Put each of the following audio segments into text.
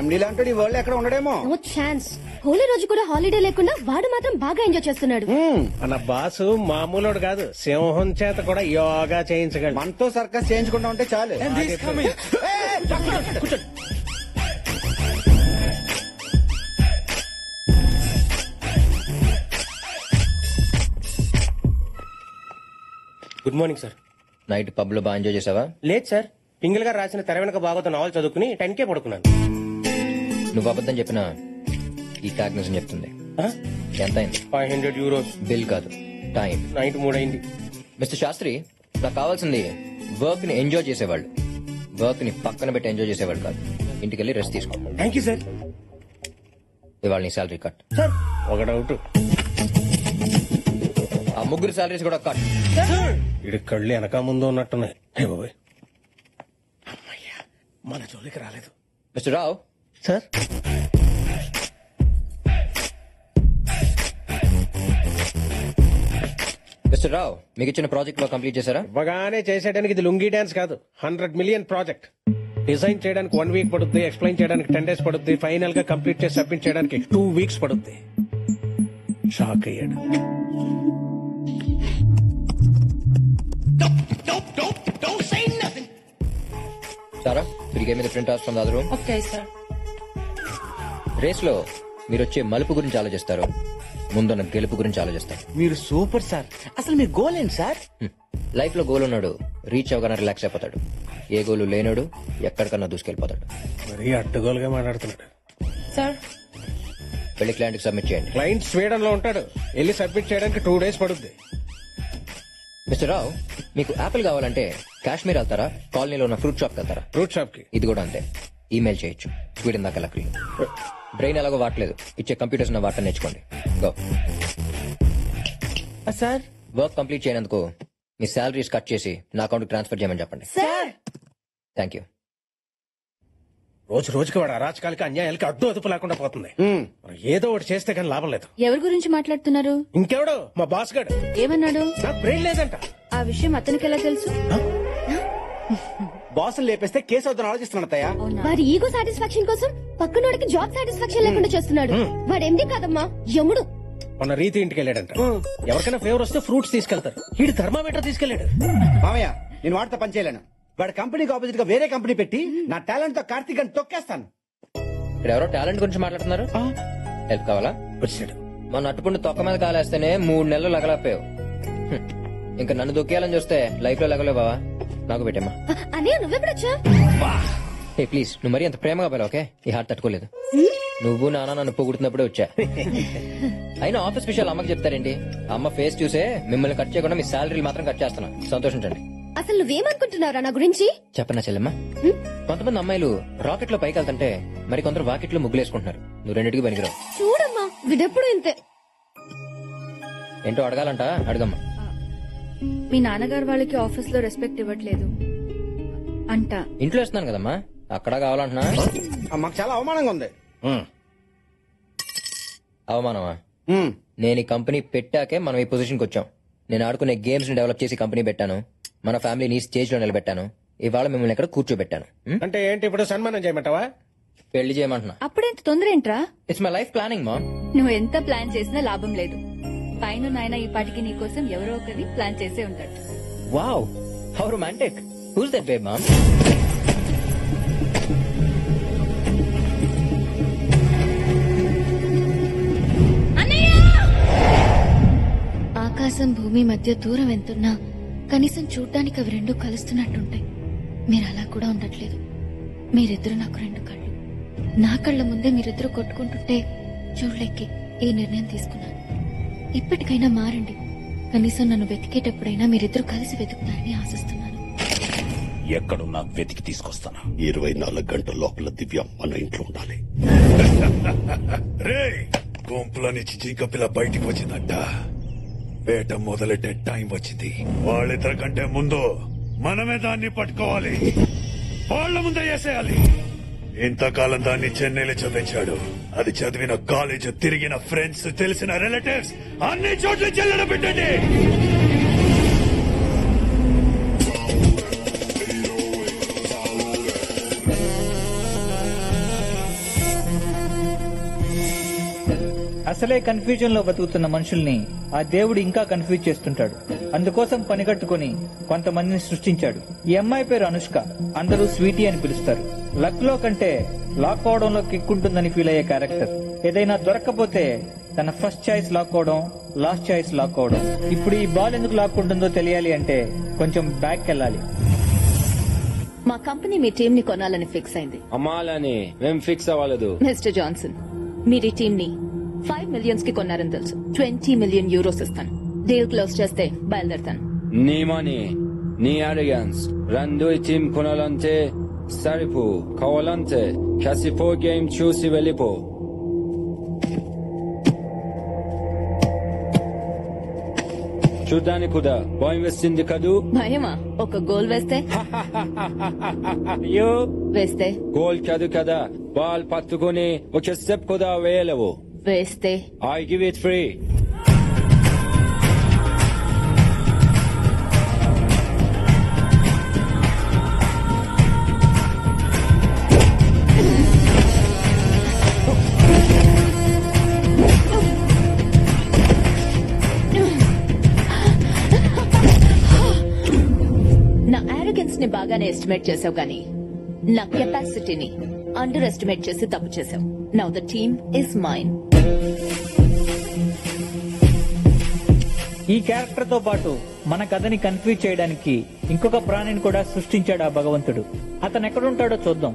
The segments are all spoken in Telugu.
ఫ్యామిలీ లాంటి ఈ వరల్డ్ ఎక్కడ ఉండడేమో. No chance. హోలీ రోజు కూడా హాలిడే లేకుండా వాడు మాత్రం బాగా ఎంజాయ్ చేస్తున్నాడు. మన బాసు మామూలుడు కాదు, సింహం చేత కూడా యోగా చేయించగలడు. మనతో సర్కస్ చేయించుకుంటా ఉంటే చాలు. Good morning sir. Night pub లో బాగా ఎంజాయ్ చేసావా? లేదు సార్, పింగిల్ గారు రాసిన తెర వెనక బాగోత నావల్ చదువుకుని 10K పడుకున్నాను. నువ్వు అబద్ధం చెప్పినా ఈ ట్యాగ్ నిజం చెప్తుంది. ఎంత అయింది? 500 euros. బిల్ కాదు, టైం. నైట్ 3 అయింది. మిస్టర్ శాస్త్రి, నాకు కావాల్సింది వర్క్ ని ఎంజాయ్ చేసేవాళ్ళు, వర్క్ ని పక్కన పెట్టి ఎంజాయ్ చేసేవాళ్ళు కాదు. ఇంటికి వెళ్ళి రెస్ట్ తీసుకో. Thank you sir. ఇవాళ నీ శాలరీ కట్. సార్ ఒక డౌట్, ఆ ముగ్గురు శాలరీస్ కూడా కట్. ఇడి కళ్ళు వెనక ముందు ఉన్నట్టున్నాయి. అమ్మయ్యా, మన జోలికి రాలేదు. మిస్టర్ రావు. సార్ మిస్టర్ రావు, మీకు ఇచ్చిన ప్రాజెక్ట్ లో కంప్లీట్ చేశారా? ఇవ్వగానే చేసేయడానికి ఇది లుంగీ డాన్స్ కాదు, 100 million ప్రాజెక్ట్. డిజైన్ చేయడానికి 1 week పడుద్ది, ఎక్స్ప్లెయిన్ చేయడానికి 10 days పడుద్ది, ఫైనల్ గా కంప్లీట్ చేసి సబ్మిట్ చేయడానికి 2 weeks పడుద్ది. షాక్ అయ్యాడు. సారా, మీరు గేమ్ మీద print out from the other room. Okay sir. Race లో మీరు వచ్చే మలుపు గురించి ఆలోచిస్తారు, ముందున్న గెలుపు గురించి ఆలోచిస్తారు. మీరు సూపర్ సార్. అసలు మీ గోల్ ఏంటి సార్? లైఫ్ లో గోల్ ఉన్నాడు రీచ్ అవగానే రిలాక్స్ అయిపోతాడు. ఏ గోలు లేనాడు ఎక్కడికన్నా దూసుకెళ్లిపోతాడు. మరీ అడ్డగోలుగా మాట్లాడుతున్నాడు. సార్ వెళ్ళి క్లయింట్ కి సబ్మిట్ చేయండి. క్లయింట్ స్వీడన్ లో ఉంటాడు, వెళ్ళి సబ్మిట్ చేయడానికి 2 days పడుద్ది. మిస్టర్ రావు, మీకు యాపిల్ కావాలంటే కాశ్మీర్ వెళ్తారా, కాలనీలో ఉన్న ఫ్రూట్ షాప్ వెళ్తారా? ఫ్రూట్ షాప్ కి. ఇది కూడా అంతే, ఈమెయిల్ చేయొచ్చు. స్వీడన్ దాకా లక్లీ. బ్రెయిన్ ఎలాగో వాడలేదు, ఇచ్చే కంప్యూటర్స్ వాటర్ నేర్చుకోండి. గో. సార్ వర్క్ కంప్లీట్ చేయనందుకు మీ శాలరీస్ కట్ చేసి నా అకౌంట్ ట్రాన్స్ఫర్ చేయమని చెప్పండి. Sir thank you. రోజు రోజుకి వాడు అరాచకాలకి అన్యాయాలకి అడ్డు అదుపు లేకుండా పోతుంది. మనం ఏదో ఒకటి చేస్తే కానీ లాభం లేదు. ఎవరి గురించి మాట్లాడుతున్నారు? ఇంకెవడో మా బాస్ గాడు. ఏమన్నాడు? నాకు బ్రెయిన్ లేదంట. ఆ విషయం అతనికి ఎలా తెలుసు? బాసులు లేపేస్తే కేసు అవుతాను ఆలోచిస్తున్నాడు అత్తయ్య. వారి ఈగో సాటిస్ఫాక్షన్ కోసం పక్కనోడికి జాబ్ సాటిస్ఫాక్షన్ లేకుండా చేస్తున్నాడు. వాడు ఎండి కాదమ్మా, యముడు. మొన్న రీతి ఇంటికి వెళ్ళాడంట. ఎవరికైనా ఫేవర్ వస్తే ఫ్రూట్స్ తీసుకెళ్తారు, వీడు థర్మామీటర్ తీసుకెళ్లాడు. మామయ్య, నేను వాడితో పని చేయలేను. వాడి కంపెనీకి ఆపోజిట్ గా వేరే కంపెనీ పెట్టి నా టాలెంట్ తో కార్తీక్ అని తొక్కేస్తాను. ఇక్కడ ఎవరో టాలెంట్ గురించి మాట్లాడుతున్నారు. హెల్ప్ కావాలా? వచ్చాడు. మన అట్టుపుండి తొక్క మీద కాలేస్తేనే 3 నెలలు లగలపోయావు. ఇంకా నన్ను దొక్కేయాలని చూస్తే లైఫ్ లో లగలే బావా. నాకు పెట్టమ్మా. అన్నయ్య నువ్వెప్పుడొచ్చా? ఏ ప్లీజ్, నువ్వు మరీ అంత ప్రేమగా పోయావు. ఓకే, ఈ హార్ట్ తట్టుకోలేదు. నువ్వు నాన్న నన్ను పొగుడుతున్నప్పుడే వచ్చా. అయినా ఆఫీస్ విషయాలు అమ్మకి చెప్తారేంటి? అమ్మ ఫేస్ చూసే మిమ్మల్ని కట్ చేయకుండా మీ శాలరీలు మాత్రం కట్ చేస్తున్నా. సంతోషించండి. అసలు నువ్వేమనుకుంటున్నారా నా గురించి? చెప్పనా చెల్లెమ్మా, కొంతమంది అమ్మాయిలు రాకెట్ లో పైకి వెళ్తుంటే మరి కొందరు వాకెట్ లో ముగ్గులేసుకుంటున్నారు. నువ్వు రెండింటికి పనికిరావు. చూడమ్మా, వీడెప్పుడు ఇంతే. ఏంటో అడగాలంట, అడగమ్మా. మీ నాన్నగారు వాళ్ళకి ఆఫీస్ లో రెస్పెక్ట్ ఇవ్వట్లేదు అంట. ఇంట్లో ఇస్తున్నాను కదమ్మా, అక్కడ కావాలంటున్నా. మాకు చాలా అవమానంగా ఉంది. అవమానమా? నేను ఈ కంపెనీ పెట్టాకే మనం ఈ పొజిషన్కి వచ్చాం. నేను ఆడుకునే గేమ్స్ ని డెవలప్ చేసి కంపెనీ పెట్టాను, మన ఫ్యామిలీని స్టేజ్ లో నిలబెట్టాను. ఇవాళ మిమ్మల్ని ఇక్కడ కూర్చోబెట్టాను. అంటే ఏంటి ఇప్పుడు సన్మానం చేయమంటావా? పెళ్లి చేయమంటున్నా. అప్పుడెంత తొందర ఏంట్రా? ఇట్స్ మై లైఫ్ ప్లానింగ్ మా. నువ్వు ఎంత ప్లాన్ చేసినా లాభం లేదు. పైన నాయన ఈ పాటికి నీ కోసం ఎవరో ఒకరిని ప్లాన్ చేసే ఉంటాడు. Wow, how romantic. Who's that babe mom? ఆకాశం భూమి మధ్య దూరం ఎంతున్నా కనీసం చూడ్డానికి అవి రెండు కలుస్తున్నట్టుంటాయి. మీరు అలా కూడా ఉండట్లేదు. మీరిద్దరు నాకు 2 కళ్ళు. నా కళ్ళ ముందే మీరిద్దరు కొట్టుకుంటుంటే చూడలేకే ఈ నిర్ణయం తీసుకున్నాను. ఇప్పటికైనా మారండి. కనీసం నన్ను వెతికేటప్పుడైనా మీరిద్దరు కలిసి వెతుకుతారని ఆశిస్తున్నాను. ఎక్కడున్నా వెతికి తీసుకొస్తాను. 24 గంటల లోపల దివ్య మన ఇంట్లో ఉండాలి. రే, గుంపులో నుంచి జింక పిల్ల బయటికి వచ్చిందంట. వేట మొదలెట్టే టైం వచ్చింది. వాళ్ళిద్దరి కంటే ముందు మనమే దాన్ని పట్టుకోవాలి. వాళ్ళ ముందే వేసేయాలి. ఇంతకాలం దాన్ని చెన్నైలో చదివించాడు. అది చదివిన కాలేజ్, తిరిగిన ఫ్రెండ్స్, తెలిసిన రిలేటివ్స్ అన్ని చోట్ల చెల్లెడ పెట్టండి. అసలే కన్ఫ్యూజన్ లో బతుకుతున్న మనుషుల్ని ఆ దేవుడు ఇంకా కన్ఫ్యూజ్ చేస్తుంటాడు. అందుకోసం పని కట్టుకుని కొంతమందిని సృష్టించాడు. ఈ అమ్మాయి పేరు అనుష్క. అందరూ స్వీటీ అని పిలుస్తారు. లక్ లో కంటే లాక్ అవడంలో కిక్కుంటుందని ఫీల్ అయ్యే క్యారెక్టర్. ఏదైనా దొరక్కపోతే తన ఫస్ట్ చాయిస్ లాక్ అవడం, లాస్ట్ చాయిస్ లాక్ అవడం. ఇప్పుడు ఈ బాల్ ఎందుకు లాక్కుంటుందో తెలియాలి అంటే కొంచెం బ్యాక్ వెళ్ళాలి. మా కంపెనీ మీ టీం ని కొనాలని ఫిక్స్ అయింది. అమ్మాలని మేం ఫిక్స్ అవ్వలేదు. మిస్టర్ జాన్సన్, మీరు ఈ టీం ని 5 మిలియన్స్ కి కొన్నారని తెలుసు. 20 మిలియన్ యూరోస్ ఇస్తాను. డీల్ క్లోజ్ చేస్తే బయలుదేరుతాను. నీ మనీ, నీ అరిగన్స్ రెండు ఈ టీం కొనాలంటే సరిపో. కావాలంటే క్యాసిఫో గేమ్ చూసి వెళ్ళిపో. చూడ్డానికి కూడా భయం వేస్తుంది కదూ? భయమా? ఒక గోల్ వేస్తే వేస్తే గోల్ కాదు కదా, బాల్ పట్టుకుని ఒక స్టెప్ కూడా వేయలేవు. వేస్తే ఐ గివ్ ఇట్ ఫ్రీ. నా ఆరోగెన్స్ ని బాగానే ఎస్టిమేట్ చేసావు గానీ నా కెపాసిటీని అండర్ ఎస్టిమేట్ చేసి తప్పు చేసావు. Now the team is mine. ఈ క్యారెక్టర్ తో పాటు మన కథని కన్ఫ్యూజ్ చేయడానికి ఇంకొక ప్రాణిని కూడా సృష్టించాడు ఆ భగవంతుడు. అతను ఎక్కడుంటాడో చూద్దాం.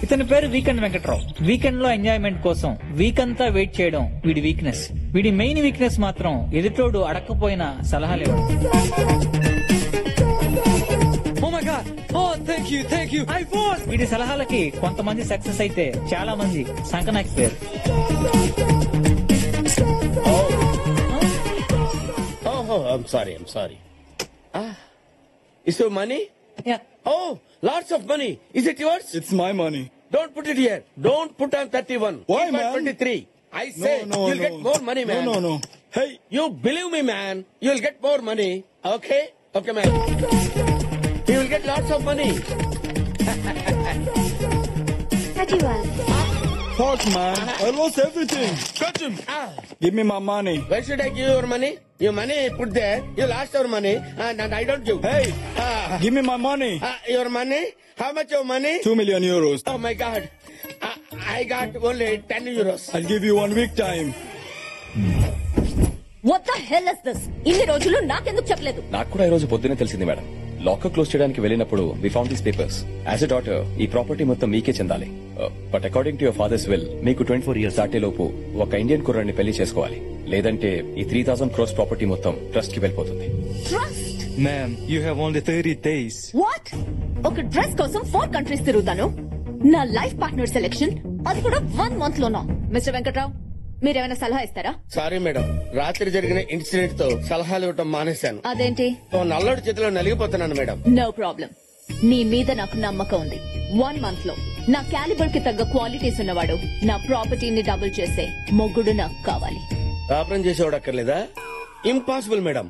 ఇతని పేరు వీకెండ్ వెంకట్రావు. వీకెండ్ లో ఎంజాయ్మెంట్ కోసం వీక్ అంతా వెయిట్ చేయడం వీడి వీక్నెస్. వీడి మెయిన్ వీక్నెస్ మాత్రం ఎదుటోడు అడక్కపోయిన సలహాలు ఇవ్వడం. వీడి సలహాలకి కొంతమంది సక్సెస్ అయితే చాలా మంది సంకనాకిపోయారు. I'm sorry. Is your money? Yeah. Oh, lots of money. Is it yours? It's my money. Don't put it here. Don't put on 31. Why, Keep on man? 23. I say you'll get more money, man. No. Hey. You believe me, man. You'll get more money. Okay? Okay, man. You will get lots of money. Fuck, man. I lost everything. Catch him. Give me my money. Where should I give your money? Your money put there. You lost your money and I don't give. Hey, give me my money. Your money? How much your money? 2 million euros. Oh my God. I got only 10 euros. I'll give you 1 week time. What the hell is this? ఇన్ని రోజులు నాకెందుకు చెప్పలేదు? నాకు కూడా ఈ రోజు పొద్దునే తెలిసింది మేడం. లాకర్ క్లోజ్ చేయడానికి వెళ్ళినప్పుడు we found these papers. As a daughter ఈ ప్రాపర్టీ మొత్తం మీకే చెందాలి. But according to your father's will మీకు 24 ఇయర్స్ దాటేలోపు ఒక ఇండియన్ కుర్రాన్ని పెళ్లి చేసుకోవాలి. లేదంటే ఈ 3,000 crores ప్రాపర్టీ మొత్తం ట్రస్ట్ కి వెళ్ళిపోతుంది. Trust? Ma'am, you have only 30 days. What? ఒక డ్రెస్ కోసం 4 కంట్రీస్ తిరుగుతాను. నా లైఫ్ పార్ట్నర్ సెలెక్షన్ అది కూడా 1 month లోనా? మిస్టర్ వెంకట్రావు, మీరేమైనా సలహా ఇస్తారా? సారీ మేడం, రాత్రి జరిగిన ఇన్సిడెంట్ తో సలహాలు ఇవ్వటం మానేశాను. అదేంటి? ఓ నల్లడి చేతిలో నలిగిపోతున్నాను మేడం. No problem. నీ మీద నాకు నమ్మకం ఉంది. 1 month లో నా క్యాలిబర్ కి తగ్గ క్వాలిటీస్ ఉన్నవాడు, నా ప్రాపర్టీని డబుల్ చేసే మొగ్గుడు నాకు కావాలి. కాపురం చేసేవాడు అక్కర్లేదా? Impossible madam.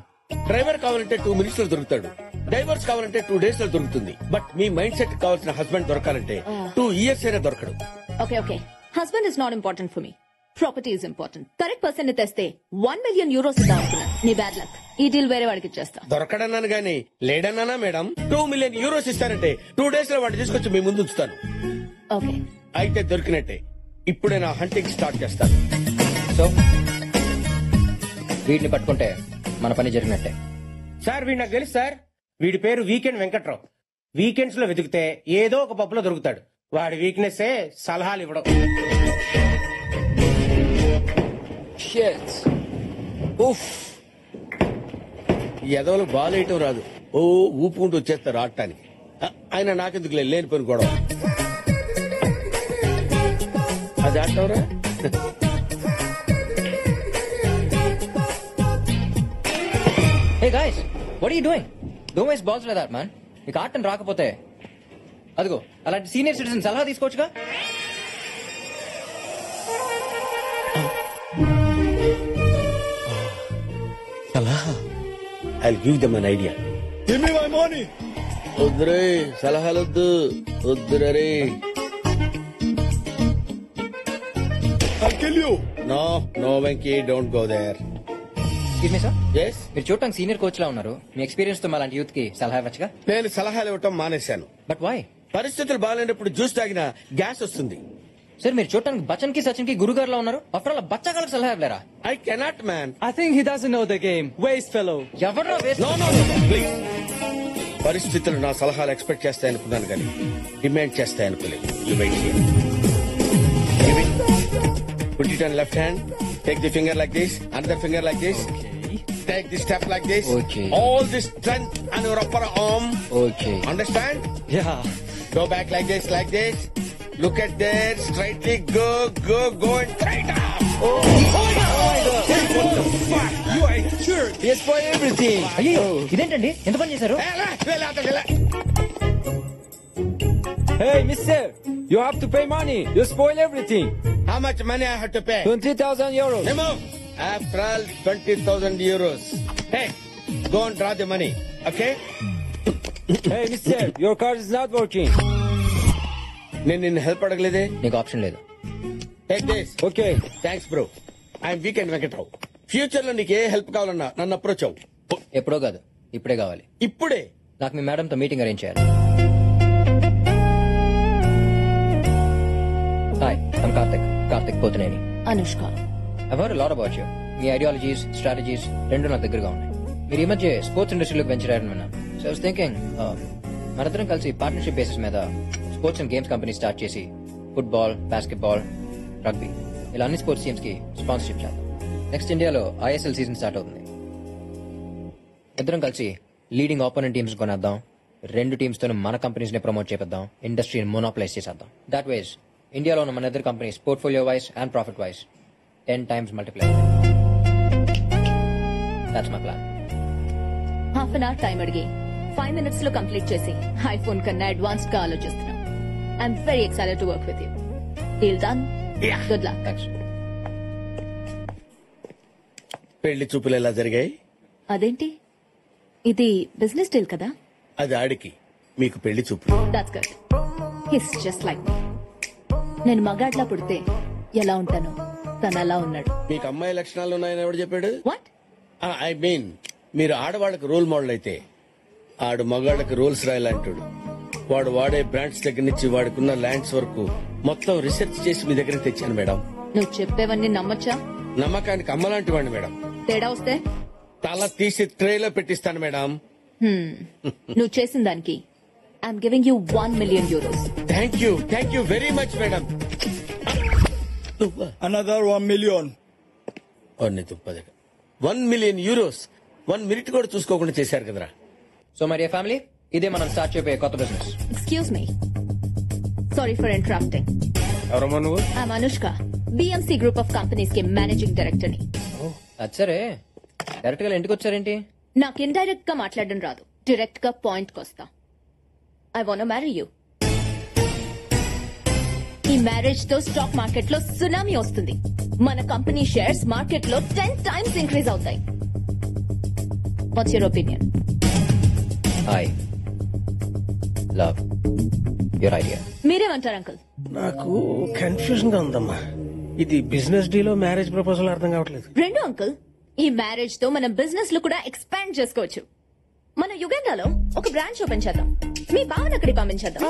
డ్రైవర్ కావాలంటే 2 minutes లో దొరుకుతాడు. డైవర్స్ కావాలంటే 2 days లో దొరుకుతుంది. బట్ మీ మైండ్ సెట్ కావాల్సిన హస్బెండ్ దొరకాలంటే 2 years అయినా దొరకడు. Okay husband is not important for me. Property is important. Correct person ని తెస్తే 1 million euros ఇద్దాం అనుకున్నాను. నీ బ్యాడ్ లక్. ఈ డీల్ వేరే వాడికి ఇచ్చేస్తా. దొరకడన్నాను గానీ లేడన్నానా మేడం? 2 million euros ఇస్తానంటే 2 days లో వాడిని తీసుకొచ్చి మీ ముందు ఉంచుతాను. ఓకే అయితే దొరికినట్టే. ఇప్పుడే నా హంటింగ్ స్టార్ట్ చేస్తాను. సో వీడిని పట్టుకుంటే మన పని జరిగినట్టే. సార్ వీడు నాకు తెలుసు సార్. వీడి పేరు వీకెండ్ వెంకట్రావు. వీకెండ్స్ లో వెతికితే ఏదో ఒక పప్పులో దొరుకుతాడు. వాడి వీక్నెస్ సలహాలు ఇవ్వడం. ఎదవలు బాలేయటం రాదు. ఓ ఊపుకుంటూ వచ్చేస్తారు ఆడటానికి. ఆయన నాకెందుకు లేని పని గొడవ. అది ఆడటంరా. Hey guys, what are you doing? Don't waste balls like that, man. నీకు ఆటం రాకపోతే అదిగో అలాంటి సీనియర్ సిటిజన్ సలహా తీసుకోవచ్చుగా. I'll give them an idea. Give me my money. వద్దురే సలహాలొద్దు వద్దురే. I'll kill you. No Venky don't go there. Excuse me sir, yes, మీరు చూడటానికి సీనియర్ కోచ్ లా ఉన్నారు. మీ ఎక్స్పీరియన్స్ తో అలాంటి యూత్ కి సలహా ఇవ్వచ్చుగా. నేను సలహాలు ఇవ్వటం మానేశాను. But why? పరిస్థితులు బాగాలేనప్పుడు జ్యూస్ తాగినా గ్యాస్ వస్తుంది. సార్ మీరు చూడటానికి బచ్చన్ కి సచిన్ కి గురుగారు లా ఉన్నారు. ఆఫ్టర్ ఆల్ బచ్చగాళ్ళకి సలహా ఇవ్వలేరా? I cannot man. I think he doesn't know the game. Waste fellow. ఎవరు నో ప్లీజ్. పరిస్థితులు నా సలహాలు ఎక్స్పెక్ట్ చేస్తాయనుకున్నాను కానీ demand చేస్తాయనుకోలేదు. You wait here. Give it. Put it on left hand. Take the finger like this. Another finger like this. Take the step like this. Okay. All the strength on your upper arm. Okay. Understand? Yeah. Go back like this, like this. Look at there. Straightly go and straight up. Oh my God. What the fuck? You are a jerk. Yes for everything. అయ్యో ఇదేంటండి, ఎంత పని చేశారు? Hey, mister, you have to pay money. You spoil everything. How much money I have to pay? 20,000 euros. Remove. After all, 20,000 euros. Hey, go and draw the money. Okay? Hey, mister, your card is not working. నేను నిన్ను హెల్ప్ అడగలేదే. నీకు ఆప్షన్ లేదు. Take this. Okay. Thanks bro. I'm weekend Venkatrao. Future లో నీకు ఏ హెల్ప్ కావాలన్నా నన్ను అప్రోచ్ అవ్వు. ఎప్పుడో కాదు, ఇప్పుడే కావాలి. ఇప్పుడే. నాకు మీ మేడం తో మీటింగ్ అరేంజ్ చేయాలి. Hi, I'm Karthik Pothineni. Anushka. I've heard a lot about you. మీ ఐడియాలజీస్, స్ట్రాటజీస్ రెండు నాకు దగ్గరగా ఉన్నాయి. మీరు ఈ మధ్య స్పోర్ట్స్ ఇండస్ట్రీలోకి వెంచర్ అయ్యారని విన్నాను. సో ఐ వాస్ థింకింగ్ మనందరం కలిసి పార్ట్నర్షిప్ బేసిస్ మీద sports and games company start చేసి ఫుట్బాల్, బాస్కెట్బాల్, రగ్బీ ఇలా అన్ని స్పోర్ట్స్ టీమ్స్ కి స్పాన్సర్షిప్ చేద్దాం. నెక్స్ట్ ఇండియాలో ISL సీజన్ స్టార్ట్ అవుతుంది. ఇద్దరం కలిసి లీడింగ్ ఆపోనెంట్ టీమ్స్ కొనేద్దాం. రెండు టీమ్స్ తో మన కంపెనీస్ ని ప్రమోట్ చేద్దాం. ఇండస్ట్రీని మోనోప్లైజ్ చేసేద్దాం. దాట్ వైజ్ ఇండియాలో ఉన్న మన ఇద్దరు companies portfolio wise and profit wise 10 times multiply. That's my plan. Half an hour time అడిగి 5 minutes లో కంప్లీట్ చేసి ఐఫోన్ కన్నా అడ్వాన్స్ గా ఆలోచిస్తున్నా. I'm very excited to work with you. Deal done. Good luck. Thanks. పెళ్లి చూపులు ఎలా జరిగాయి? అదేంటి, ఇది బిజినెస్ డీల్ కదా? అది ఆడికి, మీకు పెళ్లి చూపులు. That's good. He's just like me. నేను మగాడ్లా పుడితే ఎలా ఉంటాను, తను అలా ఉన్నాడు. మీకు అమ్మాయి లక్షణాలు ఉన్నాయని ఎవడు చెప్పాడు? వాట్? ఐ మీన్ మీరు ఆడవాళ్ళకి రోల్ మోడల్ అయితే ఆడు మగాళ్ళకి రూల్స్ రాయాలంటాడు. వాడు వాడే బ్రాండ్స్ దగ్గర నుంచి వాడుకున్న ల్యాండ్స్ వరకు మొత్తం రీసెర్చ్ చేసి మీ దగ్గర తెచ్చాను మేడం. నువ్వు చెప్పేవన్నీ నమ్మొచ్చా? నమ్మకానికి అమ్మలాంటి వాడిని మేడం. తేడా వస్తే తల తీసి ట్రేలో పెట్టిస్తాను మేడం. నువ్వు చేసిన దానికి I'm giving you 1 million euros. Thank you very much madam. Another 1 million. 1 million euros 1 minute కూడా చూసుకోకుండా చేశారు కదరా. సో మరి ఫ్యామిలీ, ఇదే మనం స్టార్ట్ చేయబోయే కొత్త business. Excuse me, sorry for interrupting. ఎవరమ్మా నువ్వు? I'm Anushka, BMC group of companies కి మేనేజింగ్ డైరెక్టర్ ని. అది సరే, డైరెక్ట్ గా ఇంటికి వచ్చారేంటి? నాకు ఇండైరెక్ట్ గా మాట్లాడడం రాదు, డైరెక్ట్ గా పాయింట్ కి వస్తా. I want marry you. ఈ మ్యారేజ్ తో స్టాక్ మార్కెట్ లో సునామీ వస్తుంది. మన కంపెనీ షేర్స్ మార్కెట్ లో 10 times ఇంక్రీజ్ అవుతాయి. What's your opinion? I love your idea. మీరేమంటారు అంకుల్? నాకు కన్ఫ్యూజన్ గా ఉందమ్మా. ఇది బిజినెస్ డీలో మ్యారేజ్ ప్రపోజల్ అర్థం కావట్లేదు. రెండు అంకుల్, ఈ మ్యారేజ్ తో మన బిజినెస్ లో కూడా ఎక్స్పాండ్ చేసుకోవచ్చు. మన యుగండాలో ఒక బ్రాంచ్ ఓపెన్ చేద్దాం. మీ బావన్ అక్కడికి పంపించేద్దాం.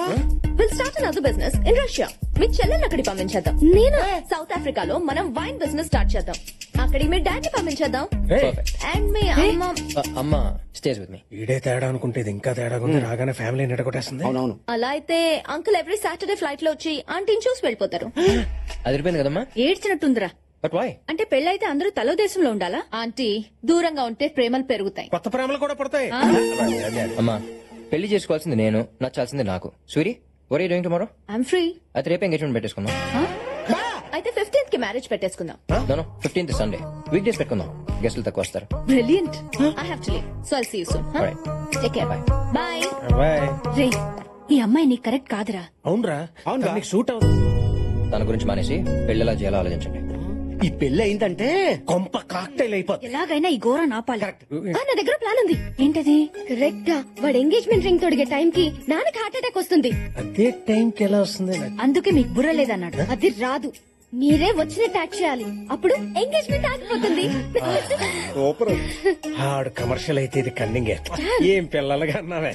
Will start another business in Russia. మీ చెల్లెల్ని అక్కడికి పంపించేద్దాం. నేను సౌత్ ఆఫ్రికాలో మనం వైన్ బిజినెస్ స్టార్ట్ చేద్దాం. అక్కడికి మీ డాడీ పంపించేద్దాం. అండ్ మీ అమ్మ స్టేజ్ విత్ మీ. ఈడే తేడా అనుకుంటే ఇది ఇంకా తేడా ఉంది. రాగానే ఫ్యామిలీ నిడగొట్టేస్తుంది. అవునవును. అలా అయితే అంకుల్ ఎవ్రీ సాటర్డే ఫ్లైట్ లో వచ్చి ఆంటీని చూసి వెళ్ళిపోతారు. అదిరిపోయింది కదమ్మా. ఏడ్చినట్టుందిరా. But why? అంటే పెళ్ళైతే అందరూ తలో దేశంలో ఉండాలా? ఆంటీ, దూరంగా ఉంటే ప్రేమలు పెరుగుతాయి. కొత్త ప్రేమలు కూడా పడతాయి. అమ్మా, పెళ్లి చేసుకోవాల్సింది నేను, నచ్చాల్సింది నాకు. Suri, what are you doing tomorrow? I'm free. అయితే రేపు ఎంగేజ్మెంట్ పెట్టేసుకుందాం. అయితే 15th కి మ్యారేజ్ పెట్టేసుకుందాం. No 15th Sunday. Week days పెట్టుకుందాం, గెస్టులు తక్కువ వస్తారు. Brilliant. I have to leave, so I'll see you soon. Take care. Bye. Bye. రే, ఈ అమ్మాయి నీకు కరెక్ట్ కాదురా. అవునరా? అవును, నీకు సూట్ అవుతుంది. తన గురించి మానేసి పెళ్లిలా చేయాలో ఆలోచించండి. ఈ పెళ్లి అయిందంటే కొంప కాక్టైల్ అయిపోతుంది. ఎలాగైనా ఈ ఘోరం ఆపాలి. కరెక్ట్. నా దగ్గర ప్లాన్ ఉంది. ఏంటది? కరెక్ట్ గా వాడు ఎంగేజ్మెంట్ రింగ్ తొడిగే టైం కి నాన్నకి హార్ట్ అటాక్ వస్తుంది. అదే టైంకి ఎలా వస్తుంది నాకు? అందుకే మీకు బుర్ర లేదన్నాడు. అది రాదు, మీరే వచ్చినట్టు యాక్ట్ చేయాలి. అప్పుడు ఎంగేజ్మెంట్ ఆగిపోతుంది. ఆడు కమర్షియల్ అయితే ఇది కన్నింగే. ఏం పిల్లలుగా అన్నావే.